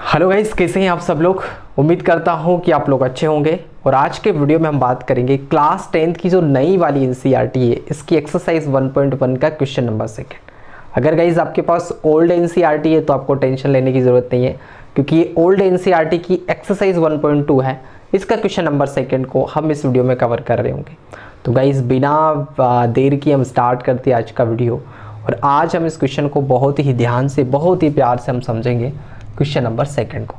Hello guys, कैसे हैं आप सब लोग। उम्मीद करता हूं कि आप लोग अच्छे होंगे। और आज के वीडियो में हम बात करेंगे क्लास 10th की जो नई वाली एनसीईआरटी है, इसकी एक्सरसाइज 1.1 का क्वेश्चन नंबर 2। अगर गाइस आपके पास ओल्ड एनसीईआरटी है तो आपको टेंशन लेने की ज़रूरत नहीं है, क्योंकि ये ओल्ड एनसीईआरटी की एक्सरसाइज 1.2 है। इसका क्वेश्चन नंबर 2 को हम इस वीडियो में कवर कर रहे होंगे। तो गाइस बिना देर की हम स्टार्ट करते हैं आज का वीडियो। और आज हम इस क्वेश्चन को बहुत ही ध्यान से, बहुत ही प्यार से हम समझेंगे। क्वेश्चन नंबर 2 को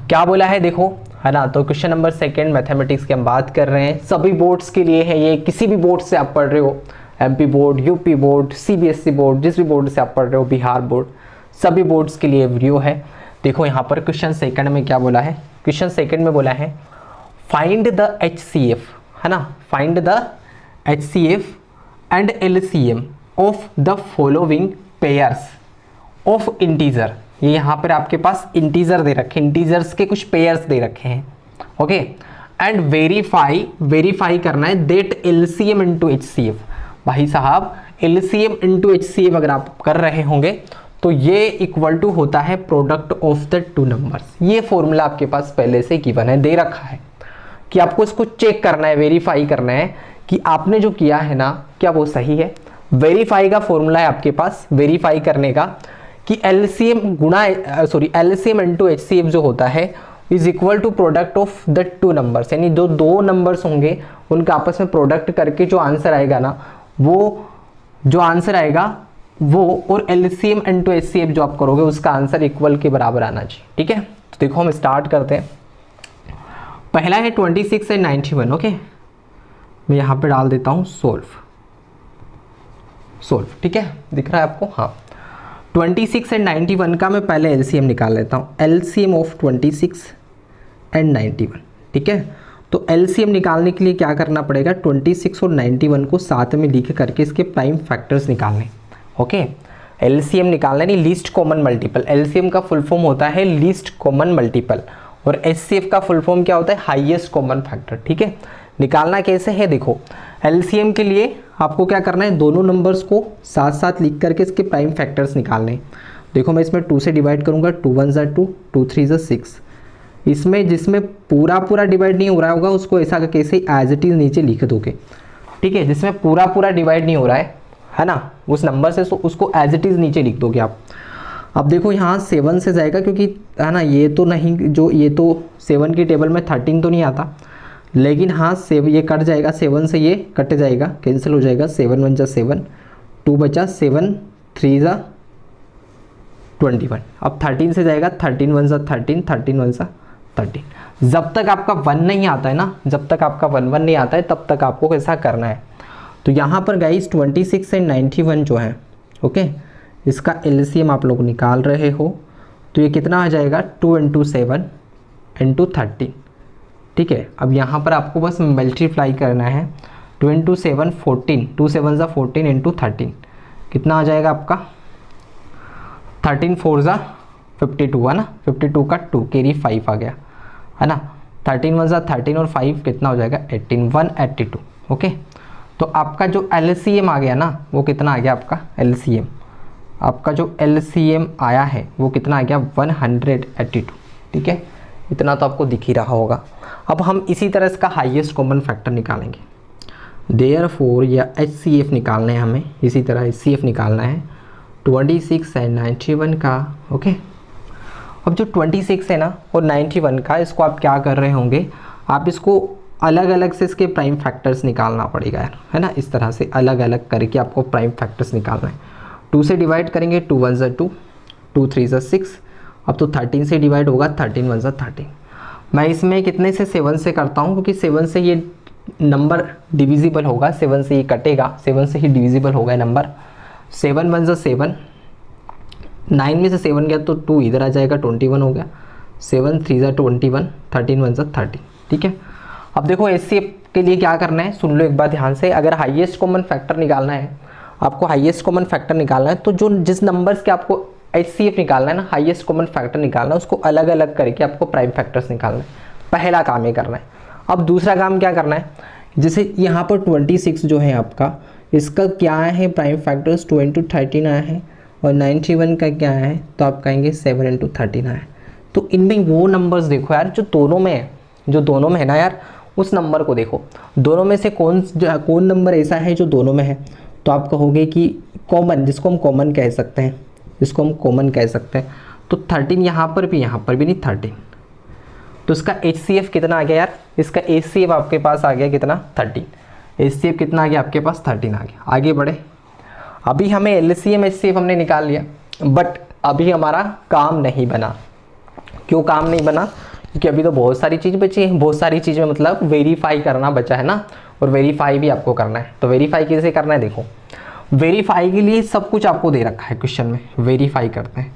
क्या बोला है देखो, है ना। तो क्वेश्चन नंबर 2 मैथमेटिक्स की हम बात कर रहे हैं। सभी बोर्ड्स के लिए है ये, किसी भी बोर्ड से आप पढ़ रहे हो, MP board, UP board, CBSE board, जिस भी बोर्ड से आप पढ़ रहे हो, बिहार बोर्ड, सभी बोर्ड्स के लिए वीडियो है। देखो यहाँ पर क्वेश्चन 2 में क्या बोला है। क्वेश्चन 2 में बोला है फाइंड द HCF, है ना। Find the HCF and LCM of the following pairs of integer. ये यहाँ पर आपके पास इंटीजर दे रखे, इंटीजर्स के कुछ पेयर्स दे रखे हैं, ओके। एंड वेरीफाई करना है दैट LCM इंटू HCF। भाई साहब LCM इंटू HCF अगर आप कर रहे होंगे तो ये इक्वल टू होता है product of the two numbers. ये फॉर्मूला आपके पास पहले से गिवन है, दे रखा है कि आपको इसको चेक करना है, वेरीफाई करना है कि आपने जो किया है ना, क्या वो सही है। वेरीफाई का फॉर्मूला है आपके पास, वेरीफाई करने का, कि LCM इंटू HCF जो होता है is equal to product of the two numbers. यानी जो दो नंबर्स होंगे उनका आपस में प्रोडक्ट करके जो आंसर आएगा ना, वो जो आंसर आएगा वो, और LCM इंटू HCF जो आप करोगे उसका आंसर इक्वल के बराबर आना चाहिए, ठीक है। तो देखो हम स्टार्ट करते हैं। पहला है 26 एंड 91, ओके। मैं यहाँ पे डाल देता हूँ सोल्व, ठीक है, दिख रहा है आपको। हाँ, 26 एंड 91 का मैं पहले LCM निकाल लेता हूँ। LCM ऑफ 26 एंड 91, ठीक है। तो LCM निकालने के लिए क्या करना पड़ेगा, 26 और 91 को साथ में लिख करके इसके प्राइम फैक्टर्स निकालने, ओके। LCM निकालना नहीं, लीस्ट कॉमन मल्टीपल। LCM का फुल फॉर्म होता है लीस्ट कॉमन मल्टीपल, और HCF का फुल फॉर्म क्या होता है, हाईएस्ट कॉमन फैक्टर, ठीक है। निकालना कैसे है देखो, LCM के लिए आपको क्या करना है, दोनों नंबर्स को साथ साथ लिख करके इसके प्राइम फैक्टर्स निकालने। देखो मैं इसमें 2 से डिवाइड करूंगा, 2 1 ज़ा 2, 2 3 ज़ा 6। इसमें जिसमें पूरा डिवाइड नहीं हो रहा होगा उसको ऐसा करके ऐसे एज इट इज नीचे लिख दोगे, ठीक है। जिसमें पूरा डिवाइड नहीं हो रहा है ना, उस नंबर से, तो उसको एज इट इज नीचे लिख दोगे आप। अब देखो यहाँ 7 से जाएगा, क्योंकि है ना, ये तो नहीं, जो ये तो 7 की टेबल में 13 तो नहीं आता, लेकिन हाँ ये कट जाएगा, 7 से ये कट जाएगा, कैंसिल हो जाएगा। 7 1 ज़ा 7, 2 बचा, 7 3 ज़ा 21। अब 13 से जाएगा, 13 1 ज़ा 13, 13 1 ज़ा 13। जब तक आपका 1 नहीं आता है ना, जब तक आपका 1 1 नहीं आता है तब तक आपको कैसा करना है। तो यहाँ पर गाइस 26 एंड 91 जो है, ओके, इसका LCM आप लोग निकाल रहे हो तो ये कितना आ जाएगा, 2 इंटू 7 इंटू 13, ठीक है। अब यहाँ पर आपको बस मल्टीप्लाई करना है, 2 इंटू 7 14, 2 7 ज़ा 14 इंटू 13, कितना आ जाएगा आपका, 13 4 ज़ा 52, है ना। 52 का 2 कैरी 5 आ गया, है ना। 13 1 ज़ा 13 और 5 कितना हो जाएगा, 18, 182, ओके। तो आपका जो LCM आ गया ना, वो कितना आ गया आपका LCM, आपका जो LCM आया है वो कितना आ गया, 182, ठीक है। इतना तो आपको दिख ही रहा होगा। अब हम इसी तरह इसका हाईएस्ट कॉमन फैक्टर निकालेंगे। देयरफॉर या HCF निकालना है हमें, इसी तरह HCF निकालना है 26 एंड 91 का, ओके। अब जो 26 है ना और 91 का, इसको आप क्या कर रहे होंगे, आप इसको अलग अलग से इसके प्राइम फैक्टर्स निकालना पड़ेगा यार, है ना। इस तरह से अलग अलग करके आपको प्राइम फैक्टर्स निकालना है। 2 से डिवाइड करेंगे, 2 1 ज़ा 2, 2 3 ज़ा 6। अब तो 13 से डिवाइड होगा, 13 1 ज़ा 13। मैं इसमें कितने से, 7 से करता हूँ, क्योंकि 7 से ये नंबर डिविजिबल होगा, 7 से ये कटेगा, 7 से ही डिविजिबल होगा नंबर। 7 1 ज़ा 7, 9 में से 7 गया तो 2 इधर आ जाएगा, 21 हो गया। 7 3 ज़ा 21, 13 1 ज़ा 13, ठीक है। अब देखो HCF के लिए क्या करना है, सुन लो एक बार ध्यान से। अगर हाईएस्ट कॉमन फैक्टर निकालना है आपको, हाईएस्ट कॉमन फैक्टर निकालना है, तो जो जिस नंबर्स के आपको HCF निकालना है ना, हाईएस्ट कॉमन फैक्टर निकालना है, उसको अलग अलग करके आपको प्राइम फैक्टर्स निकालना है। पहला काम ये करना है। अब दूसरा काम क्या करना है, जैसे यहाँ पर 26 जो है आपका, इसका क्या है प्राइम फैक्टर्स, 2 इंटू 13 आया है, और 91 का क्या है, तो आप कहेंगे 7 इंटू 13 आया है। तो इनमें वो नंबर्स देखो यार जो दोनों में है, जो दोनों में है ना यार, उस नंबर को देखो, दोनों में से कौन नंबर ऐसा है जो दोनों में है। तो आप कहोगे कि कॉमन, जिसको हम कॉमन कह सकते हैं, जिसको हम कॉमन कह सकते हैं। तो 13 यहाँ पर भी नहीं 13। तो इसका HCF कितना आ गया यार, इसका HCF आपके पास आ गया कितना 13। HCF कितना आ गया आपके पास 13 आ गया। आगे बढ़े, अभी हमें LCM HCF हमने निकाल लिया, बट अभी हमारा काम नहीं बना। क्यों काम नहीं बना? क्योंकि अभी तो बहुत सारी चीज़ बची है, बहुत सारी चीज़ में मतलब वेरीफाई करना बचा है ना, और वेरीफाई भी आपको करना है। तो वेरीफाई कैसे करना है देखो, वेरीफाई के लिए सब कुछ आपको दे रखा है क्वेश्चन में। वेरीफाई करते हैं,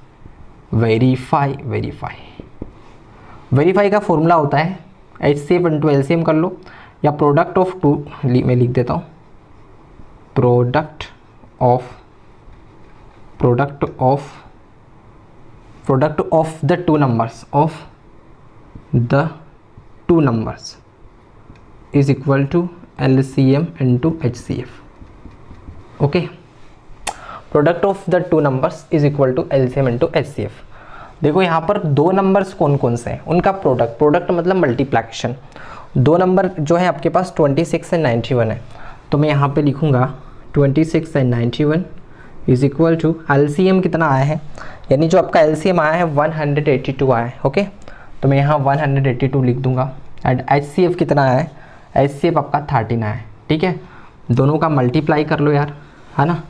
वेरीफाई का फॉर्मूला होता है HCF इंटू LCM कर लो, या प्रोडक्ट ऑफ टू, मैं लिख देता हूँ, product of the two numbers is equal to LCM into HCF। Okay, product of the two numbers is equal to LCM into HCF। देखो यहाँ पर दो नंबर्स कौन कौन से हैं, उनका प्रोडक्ट मतलब मल्टीप्लिकेशन। दो नंबर जो है आपके पास 26 एंड 91 है, तो मैं यहाँ पे लिखूँगा 26 and 91 is equal to LCM कितना आया है, यानी जो आपका LCM आया है 182 आया है। ओके, तो मैं यहाँ 182 लिख दूंगा। एंड HCF कितना आया है, HCF आपका 13 आया है। ठीक है, दोनों का मल्टीप्लाई कर लो यार, है ना।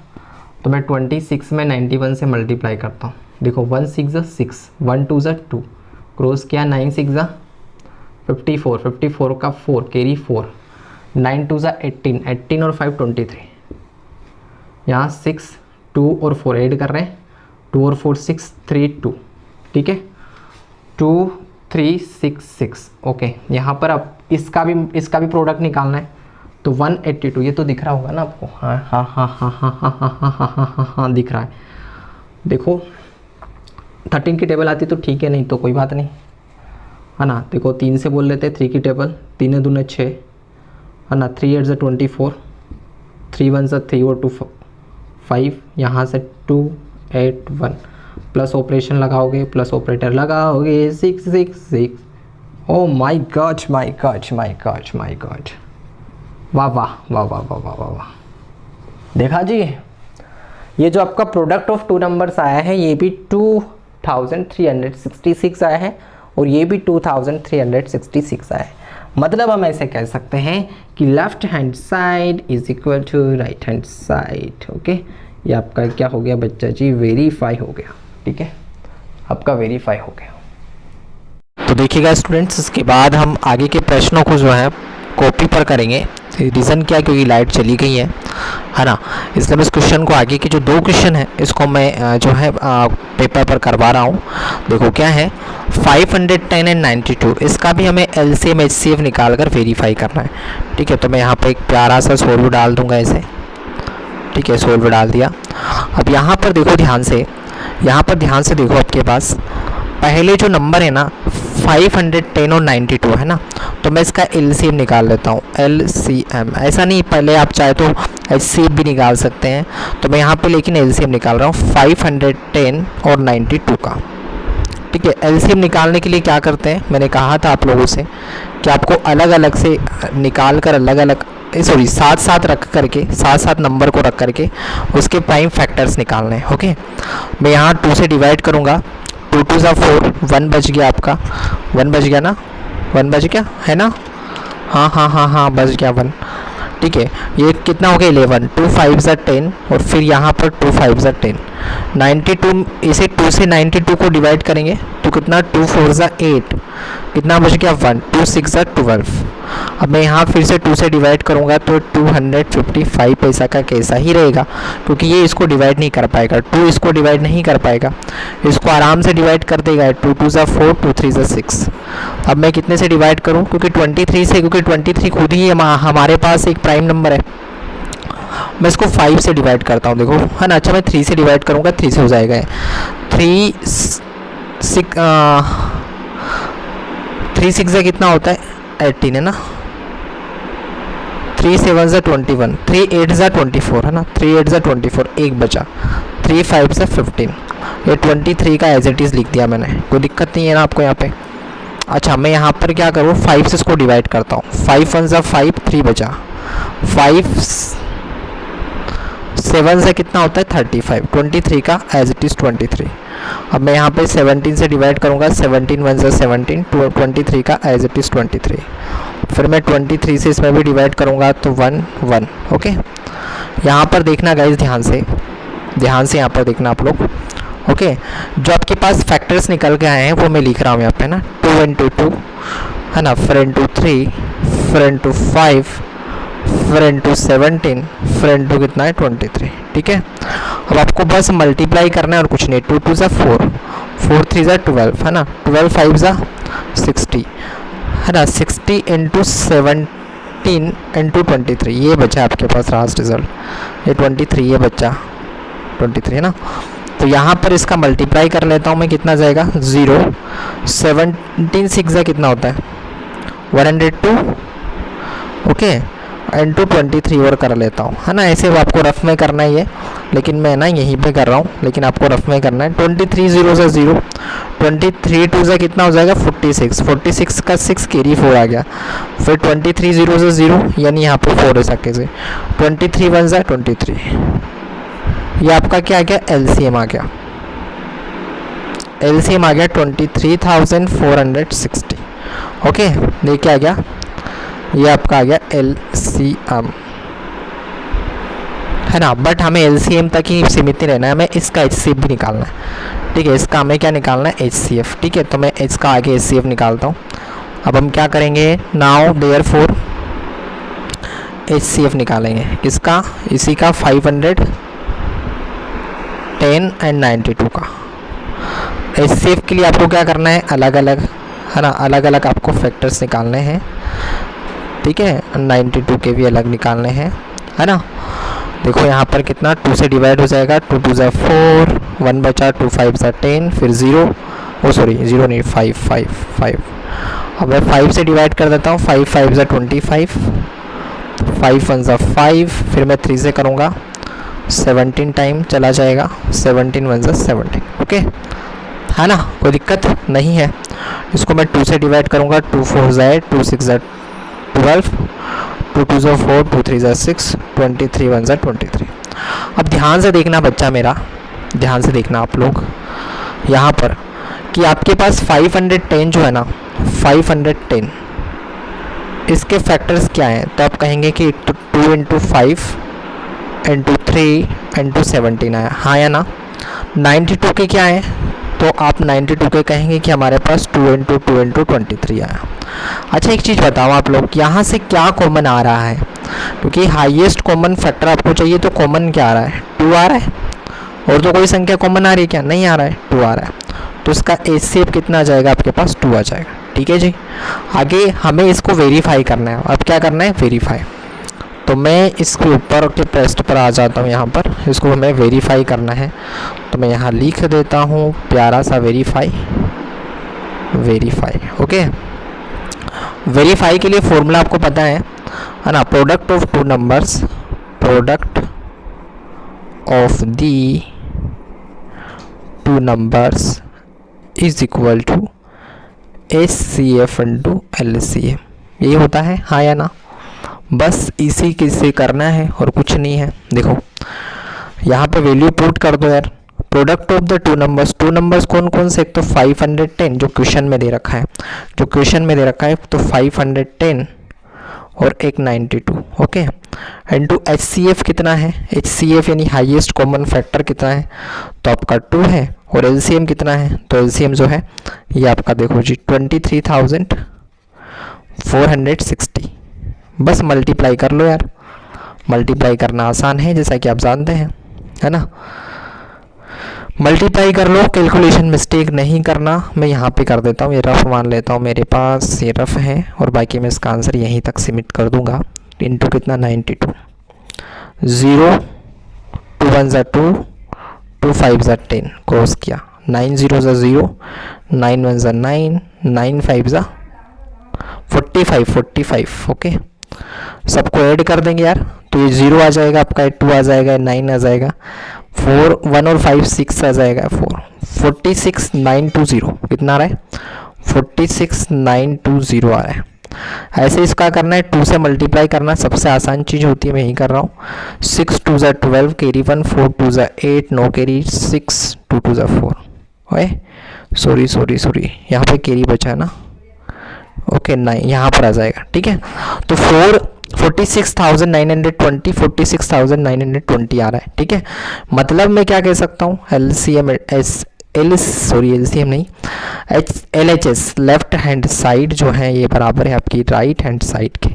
तो मैं 26 में 91 से मल्टीप्लाई करता हूँ। देखो 1 6 6, 1 2 2, क्रॉस किया 9 6 54, 54 का 4 कैरी 4, 9 2 18, 18 और 5 23, यहाँ 6 2 और 4 ऐड कर रहे हैं, 2 और 4 6 3 2। ठीक है, 2 3 6 6। ओके, यहाँ पर अब इसका भी प्रोडक्ट निकालना है। तो 182, ये तो दिख रहा होगा ना आपको, हाँ दिख रहा है। देखो 13 की टेबल आती तो ठीक है, नहीं तो कोई बात नहीं, है ना। देखो 3 से बोल लेते हैं 3 की टेबल, 3 दूने 6, है ना। 3 8 24, 3 1 3 और 2 5, यहाँ से 2 8 1, प्लस ऑपरेशन लगाओगे, प्लस ऑपरेटर लगाओगे 6 6 6। ओ माय गॉड, वाह वाह वाह वाह वाह वाह वाह। देखा जी, ये जो आपका प्रोडक्ट ऑफ टू नंबर्स आया है, ये भी 2366 आया है, और ये भी 2366 आया है। मतलब हम ऐसे कह सकते हैं कि left hand side is equal to right hand side. Okay, ये आपका क्या हो गया बच्चा जी, वेरीफाई हो गया। ठीक है, आपका वेरीफाई हो गया। तो देखिएगा स्टूडेंट्स, इसके बाद हम आगे के प्रश्नों को जो है कॉपी पर करेंगे। रीज़न क्या, क्योंकि लाइट चली गई है ना, इसलिए मैं इस क्वेश्चन को, आगे के जो 2 क्वेश्चन है इसको मैं जो है पेपर पर करवा रहा हूँ। देखो क्या है, 510 एंड 92, इसका भी हमें LCM HCF निकाल कर वेरीफाई करना है। ठीक है, तो मैं यहाँ पर एक प्यारा सा सोल्व डाल दूँगा ऐसे। ठीक है, सोल्व डाल दिया। अब यहाँ पर देखो ध्यान से, देखो आपके पास पहले जो नंबर है ना 510 और 92 है ना, तो मैं इसका LCM निकाल लेता हूँ। LCM ऐसा नहीं, पहले आप चाहे तो HCF भी निकाल सकते हैं। तो मैं यहाँ पे लेकिन LCM निकाल रहा हूँ 510 और 92 का। ठीक है, LCM निकालने के लिए क्या करते हैं, मैंने कहा था आप लोगों से कि आपको अलग अलग से निकाल कर साथ साथ नंबर को रख करके उसके प्राइम फैक्टर्स निकालने हैं। ओके, मैं यहाँ 2 से डिवाइड करूँगा, 2 2 4, 1 बच गया आपका, 1 बच गया ना, 1 बच गया है ना, हाँ बच गया 1। ठीक है, ये कितना हो गया 11, 2 5 10, और फिर यहाँ पर 2 5 10, 92, इसे 2 से 92 को डिवाइड करेंगे तो कितना, 2 4 8, कितना बच गया 1, 2 6 12। अब मैं यहाँ फिर से 2 से डिवाइड करूँगा तो 255 पैसा का कैसा ही रहेगा, क्योंकि ये इसको डिवाइड नहीं कर पाएगा, 2 इसको डिवाइड नहीं कर पाएगा, इसको आराम से डिवाइड कर देगा। 2 2 4, 2 3 6। अब मैं कितने से डिवाइड करूँ, क्योंकि 23 से, क्योंकि 23 खुद ही हमारे पास एक प्राइम नंबर है। मैं इसको 5 से डिवाइड करता हूँ, देखो है ना। अच्छा, मैं 3 से डिवाइड करूँगा, 3 से हो जाएगा 3 6 से कितना होता है 18 है ना, 3 7 से 21, 3 8 से 24 है ना, 3 8 से 24, एक बचा, 3 5 से 15। ये 23 का एज इट इज़ लिख दिया मैंने, कोई दिक्कत नहीं है ना आपको यहाँ पे। अच्छा मैं यहाँ पर क्या करूँ, 5 से इसको डिवाइड करता हूँ, 5 1 ज़ा 5, 3 बचा, 5 7 से कितना होता है 35, 23 का एज इट इज़ 23। अब मैं यहाँ पे 17 से डिवाइड करूँगा, 17 1 ज़ा 17, 23 का एज इट इज़ 23। फिर मैं 23 से इसमें भी डिवाइड करूँगा तो 1 1। ओके, यहाँ पर देखना गाइस, ध्यान से यहाँ पर देखना आप लोग। ओके, जो आपके पास फैक्टर्स निकल के आए हैं वो मैं लिख रहा हूँ यहाँ पे ना, 2 into 2 है ना, फिर into 3, फिर into 5, फिर into 17, फिर into कितना है 23। ठीक है, अब आपको बस मल्टीप्लाई करना है और कुछ नहीं। 2 2 ज़ा 4, 4 3 ज़ा 12 है ना, 12 5 ज़ा 60 है ना, 60 into 17 into 23, ये बचा आपके पास लास्ट रिजल्ट, ये 23 ये बचा 23 है ना। तो यहाँ पर इसका मल्टीप्लाई कर लेता हूँ मैं, कितना जाएगा 0, 17 6 ज़ा कितना होता है 102। ओके, इंटू 23 और कर लेता हूँ है ना। ऐसे आपको रफ में करना ही है, लेकिन मैं ना यहीं पे कर रहा हूँ, लेकिन आपको रफ में करना है। 23 0 से 0, 23 2 से कितना हो जाएगा 46, 46 का 6 कैरी 4 आ गया, फिर 23 0 से 0 यानी यहाँ पे 4 है सके से, 23 1 ज़ा 23, ये आपका क्या आ गया एलसीएम आ गया, एलसीएम आ गया 23,460। ओके, देखिए आ गया, ये आपका आ गया एलसीएम है ना। बट हमें एलसीएम तक ही सीमित नहीं रहना है, हमें इसका एचसीएफ भी निकालना है। ठीक है, इसका हमें क्या निकालना है एचसीएफ। ठीक है, तो मैं इसका आगे एचसीएफ निकालता हूँ। अब हम क्या करेंगे, नाउ देयरफॉर एचसीएफ निकालेंगे किसका, इसी का 510 एंड 92 का। एचसीएफ के लिए आपको क्या करना है, अलग अलग है ना, अलग अलग आपको फैक्टर्स निकालने हैं। ठीक है, 92 के भी अलग निकालने हैं है ना। देखो यहाँ पर कितना 2 से डिवाइड हो जाएगा, 2 2 ज़ा 4, 1 बचा, 2 5 ज़ा 10, फिर 0, ओ सॉरी 0 नहीं 5 5 5। अब मैं 5 से डिवाइड कर देता हूँ, 5 5 ज़ा 25, 5 1 ज़ा 5, फिर मैं 3 से करूँगा 17 टाइम चला जाएगा, 17 1 ज़ा 17। ओके है ना, कोई दिक्कत नहीं है। इसको मैं 2 से डिवाइड करूँगा, 2 4 ज़ा 8, 2 6 ज़ा 12, 2 2 ज़ा 4, 2 3 ज़ा 6, 23 1 ज़ा 23। अब ध्यान से देखना बच्चा मेरा, ध्यान से देखना आप लोग यहाँ पर कि आपके पास 510 जो है ना, 510 इसके फैक्टर्स क्या हैं, तो आप कहेंगे कि 2 into 5 into 3 into 17 आया, हाँ या ना। 92 के क्या है, तो आप 92 के कहेंगे कि हमारे पास 2 into 2 into 23 आया। अच्छा एक चीज़ बताओ आप लोग, यहाँ से क्या कॉमन आ रहा है, क्योंकि हाईएस्ट कॉमन फैक्टर आपको चाहिए, तो कॉमन क्या आ रहा है 2 आ रहा है, और तो कोई संख्या कॉमन आ रही है क्या, नहीं आ रहा है 2 आ रहा है, तो इसका एचसीएफ कितना आ जाएगा आपके पास 2 आ जाएगा। ठीक है जी, आगे हमें इसको वेरीफाई करना है। अब क्या करना है वेरीफाई, तो मैं इसके ऊपर के टेस्ट पर आ जाता हूँ, यहाँ पर इसको हमें वेरीफाई करना है, तो मैं यहाँ लिख देता हूँ प्यारा सा वेरीफाई। ओके, वेरीफाई के लिए फॉर्मूला आपको पता है ना, product of two numbers, product of the two numbers is equal to HCF into LCM, यही होता है हाँ या ना। बस इसी से करना है और कुछ नहीं है। देखो यहाँ पे वैल्यू पुट कर दो यार, product of the two numbers कौन कौन से, एक तो 510 जो क्वेश्चन में दे रखा है, तो 510 और एक 92। ओके, इनटू एचसीएफ कितना है, एचसीएफ यानी हाईएस्ट कॉमन फैक्टर कितना है, तो आपका 2 है, और एलसीएम कितना है, तो एलसीएम जो है ये आपका देखो जी 23,460। बस मल्टीप्लाई कर लो यार, मल्टीप्लाई करना आसान है जैसा कि आप जानते हैं है ना। मल्टीप्लाई कर लो, कैलकुलेशन मिस्टेक नहीं करना। मैं यहाँ पे कर देता हूँ, ये रफ मान लेता हूँ, मेरे पास ये रफ है, और बाकी मैं इसका आंसर यहीं तक सीमित कर दूंगा। इनटू कितना 92, 0 2 1 ज़ा 2, 2 5 ज़ा 10 क्रॉस किया, 9 0 ज़ा 0, 9 1 ज़ा 9, 9 5 ज़ा 45। ओके, सबको ऐड कर देंगे यार, तो ये 0 आ जाएगा आपका, 2 आ जाएगा, 9 आ जाएगा, 4 1 और 5 6 आ जाएगा 4 46920 कितना आ रहा है 46920 आ रहा है। ऐसे इसका करना है 2 से मल्टीप्लाई करना सबसे आसान चीज़ होती है, मैं यही कर रहा हूँ। 6 2 ज़ा 12 कैरी 1 4 2 ज़ा 8 9 कैरी 6 2 2 ज़ा 4 ओए सॉरी यहाँ पे कैरी बचा है ना, ओके 9 यहाँ पर आ जाएगा, ठीक है। तो 46,920 46,920 आ रहा है, ठीक है। मतलब मैं क्या कह सकता हूँ LCM LCM नहीं LHS लेफ्ट हैंड साइड जो है ये बराबर है आपकी राइट हैंड साइड के,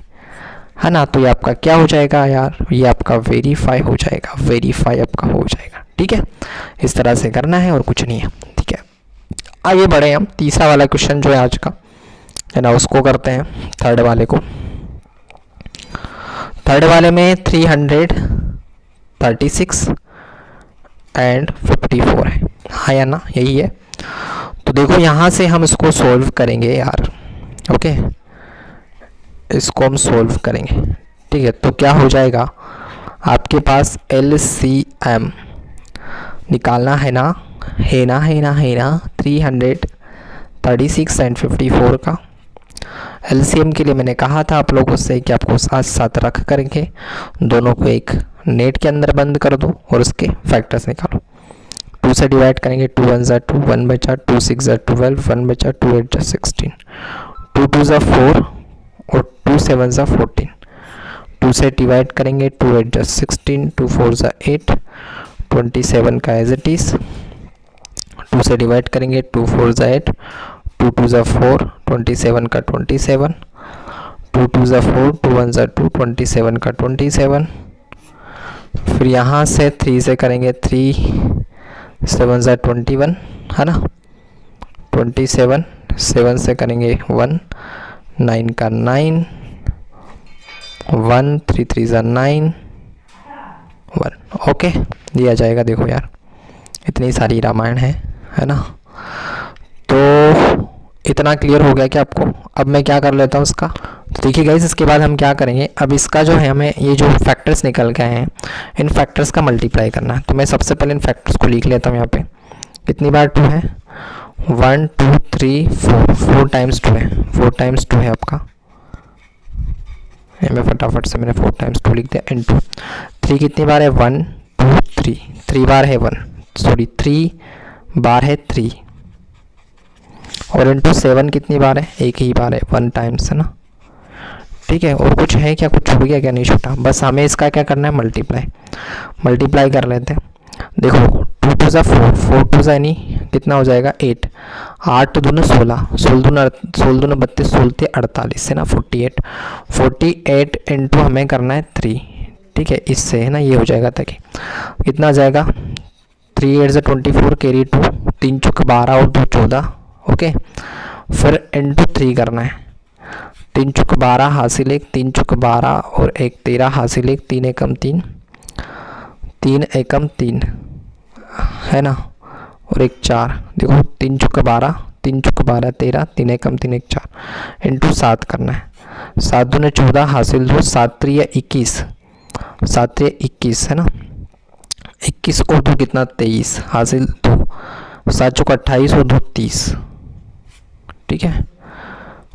है ना। तो ये आपका क्या हो जाएगा यार, ये आपका वेरीफाई हो जाएगा, वेरीफाई आपका हो जाएगा, ठीक है। इस तरह से करना है और कुछ नहीं है, ठीक है। आगे बढ़े हम तीसरा वाला क्वेश्चन जो है आज का, है ना, उसको करते हैं। थर्ड वाले को, थर्ड वाले में 336 एंड 54 है, हाँ या ना, यही है। तो देखो यहाँ से हम इसको सॉल्व करेंगे यार, ओके, इसको हम सॉल्व करेंगे, ठीक है। तो क्या हो जाएगा आपके पास LCM निकालना है ना 336 एंड 54 का। LCM के लिए मैंने कहा था आप लोगों से कि आपको साथ साथ रख करके दोनों को एक नेट के अंदर बंद कर दो और उसके फैक्टर्स निकालो। 2 से डिवाइड करेंगे 2 1 ज़ा 2 1 बचा 2 6 ज़ा 12 1 बचा 2 8 ज़ा 16 2 2 ज़ा 4 और 2 7 ज़ा 14। 2 से डिवाइड करेंगे 2 8 ज़ा 16 2 4 ज़ा 8 27 का एज इट इज़। 2 से डिवाइड करेंगे 2 4 ज़ा 8 2 2 ज़ा 4 27 का 27 2 2 ज़ा 4 2 1 ज़ा 2 27 का 27। फिर यहाँ से 3 से करेंगे 3 7 ज़ा 21, है ना, 27 7 से करेंगे 1 9 का 9 1 3 3 ज़ा 9 1, ओके, ये आ जाएगा। देखो यार इतनी सारी रामायण है ना। तो इतना क्लियर हो गया क्या आपको? अब मैं क्या कर लेता हूँ इसका, तो देखिए गाइस इसके बाद हम क्या करेंगे, अब इसका जो है हमें ये जो फैक्टर्स निकल गए हैं इन फैक्टर्स का मल्टीप्लाई करना है। तो मैं सबसे पहले इन फैक्टर्स को लिख लेता हूँ यहाँ पे। कितनी बार 2 है 1 2 3 4 4 टाइम्स 2 है, 4 टाइम्स 2 है आपका, मैं फटाफट से मैंने 4 टाइम्स 2 लिख दिया। इनटू 3 कितनी बार है 1 2 3 3 बार है 1 सॉरी 3 बार है 3 और इनटू 7 कितनी बार है, एक ही बार है 1 टाइम्स, है ना, ठीक है। और कुछ है क्या, कुछ छूट गया क्या, नहीं छूटा, बस हमें इसका क्या करना है मल्टीप्लाई कर लेते हैं। देखो 2 2 ज़ा 4 4 2 ज़ा नहीं कितना हो जाएगा 8 8 दूना 16 16 दूना 32 16 48 है ना 48 इंटू हमें करना है 3, ठीक है, इससे है ना ये हो जाएगा ताकि कितना आ जाएगा 3 8 ज़ा 24 कैरी 2 3 चौक 12 और 2 14, ओके। फिर इंटू 3 करना है 3 चौक 12 हासिल 1 3 चौक 12 और 1 13 हासिल 1 3 एकम 3 3 एकम 3 है ना और 1 4। देखो 3 चौक 12 3 चौक 12 13 3 एकम 3 1 4 इंटू 7 करना है 7 दूने 14 हासिल 2 7 3 21 7 3 21 है ना 21 और 2 कितना 23 हासिल 2 7 चौक 28 और 2 30, ठीक है।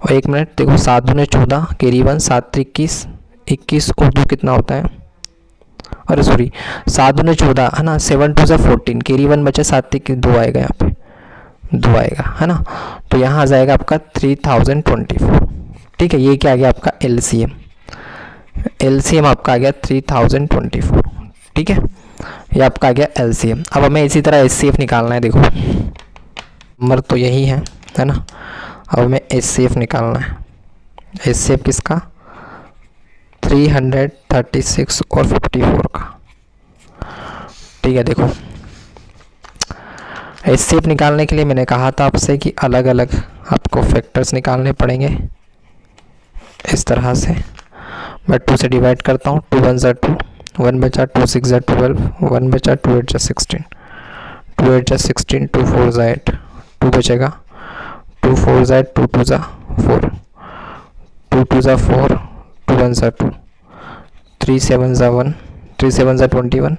और 1 मिनट देखो 7 दूने 14 कैरी 1 7 21 21 और 2 कितना होता है, अरे सॉरी 7 दूने 14 है ना 7 2 ज़ा 14 कैरी 1 बचा 7 21 2 आएगा, यहाँ पे 2 आएगा, है ना। तो यहाँ आ जाएगा आपका 3024, ठीक है। ये क्या आ गया आपका LCM आपका आ गया 3024, ठीक है, ये आपका आ गया LCM। अब हमें इसी तरह HCF निकालना है। देखो नंबर तो यही है ना, अब हमें HCF निकालना है। HCF किसका 336 और 54 का, ठीक है। देखो HCF निकालने के लिए मैंने कहा था आपसे कि अलग अलग आपको फैक्टर्स निकालने पड़ेंगे। इस तरह से मैं 2 से डिवाइड करता हूँ 2 1 ज़ा 2 1 बचा 2 6 ज़ा 12 1 बचा 2 8 ज़ा 16 2 8 ज़ा 16 2 4 ज़ा 8 2 बचेगा 2 4 ज़ा 2 2 ज़ा 4 2 2 ज़ा 4 2 1 ज़ा 2 3 7 ज़ा 1 3 7 ज़ा 21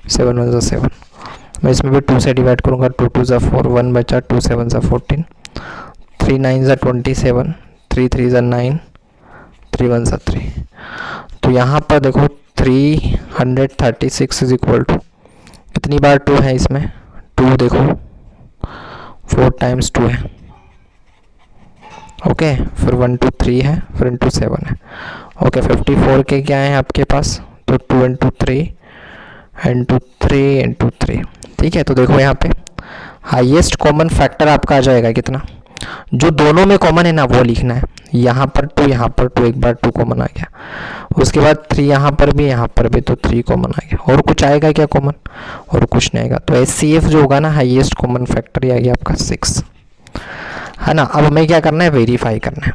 7 1 ज़ा 7 मैं इसमें भी 2 से डिवाइड करूँगा, 2 2 ज़ा 4, 1 बचा, 2 7 ज़ा 14, 3 9 ज़ा 27, 3 3 ज़ा 9, 3 1 ज़ा 3। तो यहाँ पर देखो 336 इज इक्वल टू कितनी बार 2 है इसमें, 2 देखो 4 टाइम्स 2 है, ओके, फिर 1 2 3 है, फिर इंटू 7 है, ओके। 54 के क्या है आपके पास, तो 2 इंटू 3 इंटू 3 इंटू 3, ठीक है। तो देखो यहाँ पे हाईएस्ट कॉमन फैक्टर आपका आ जाएगा कितना, जो दोनों में कॉमन है ना वो लिखना है। यहाँ पर 2, यहाँ पर 2, एक बार 2 कॉमन आ गया, उसके बाद 3 यहाँ पर भी, यहाँ पर भी, तो 3 कॉमन आ गया। और कुछ आएगा क्या कॉमन, और कुछ नहीं आएगा। तो HCF जो होगा ना, हाईएस्ट कॉमन फैक्टर, ये आ गया आपका 6, है ना। अब हमें क्या करना है, वेरीफाई करना है।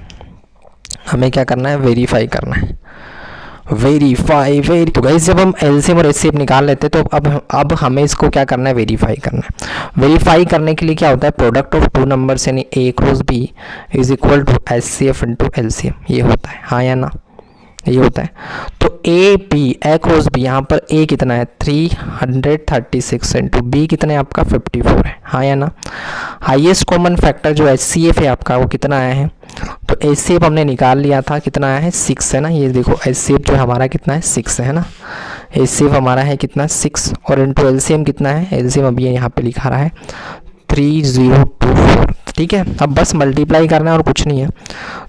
हमें क्या करना है, वेरीफाई करना है, वेरीफाई। तो गाइस जब हम एलसीएम और एचसीएफ निकाल लेते हैं तो अब हमें इसको क्या करना है, वेरीफाई करना है। वेरीफाई करने के लिए क्या होता है, प्रोडक्ट ऑफ 2 नंबर्स यानी A cross B is equal to HCF into LCM, ये होता है, हाँ या ना, ये होता है। तो A क्रॉस B, यहाँ पर A कितना है 336 इंटू B कितना है आपका 54 है, हाँ या ना। हाईएस्ट कॉमन फैक्टर जो HCF है आपका वो कितना आया है, तो HCF हमने निकाल लिया था, कितना आया है 6 है ना। ये देखो HCF जो हमारा कितना है 6 है ना, HCF हमारा है कितना 6, और इंटू LCM कितना है, LCM अभी यहाँ पे लिखा रहा है 3024, ठीक है। अब बस मल्टीप्लाई करना है और कुछ नहीं है,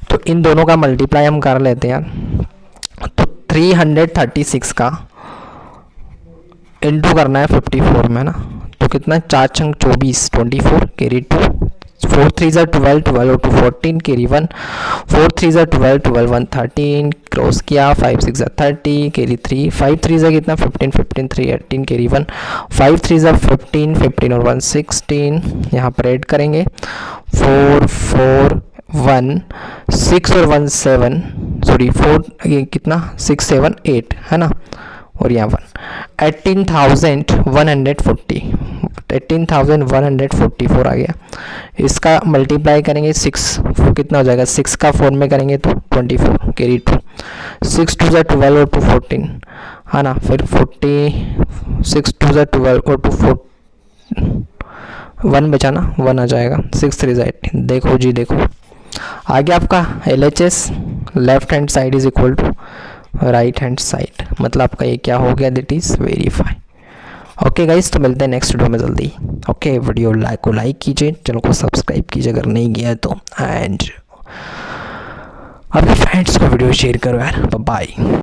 तो इन दोनों का मल्टीप्लाई हम कर लेते हैं यार। तो 336 का इंटू करना है 54 में ना, तो कितना 4 छंग 24, 24 कैरी 2, 4 3 ज़ा 12, 12 और 2 14 कैरी 1, 4 3 ज़ा 12, 12 1 13 क्रॉस किया, 5 6 ज़ा 30 कैरी 3, 5 3 ज़ा कितना 15 15 3 18 कैरी 1, 5 3 ज़ा 15 15 और 1 16, यहाँ पर ऐड करेंगे 4 4 1 6 और 1 7, सॉरी 4 ये कितना 6 7 8 है ना, और यहाँ 1 18,140 18,144 आ गया। इसका मल्टीप्लाई करेंगे 6, कितना हो जाएगा 6 का 4 में करेंगे तो 24 कैरी 2, 6 2 ज़ा 12 और 2 14 है ना, फिर 40 6 2 ज़ा 12 और 2 4 1 बचा ना, 1 आ जाएगा, 6 3 ज़ा 18। देखो जी देखो आ गया आपका LHS, left hand side is equal to right hand side, मतलब आपका ये क्या हो गया, that is verify. Okay guys, तो मिलते हैं नेक्स्ट वीडियो में जल्दी। ओके, वीडियो को लाइक कीजिए, चैनल को सब्सक्राइब कीजिए अगर नहीं किया है तो, एंड अपने फ्रेंड्स को वीडियो शेयर करो यार। बाय।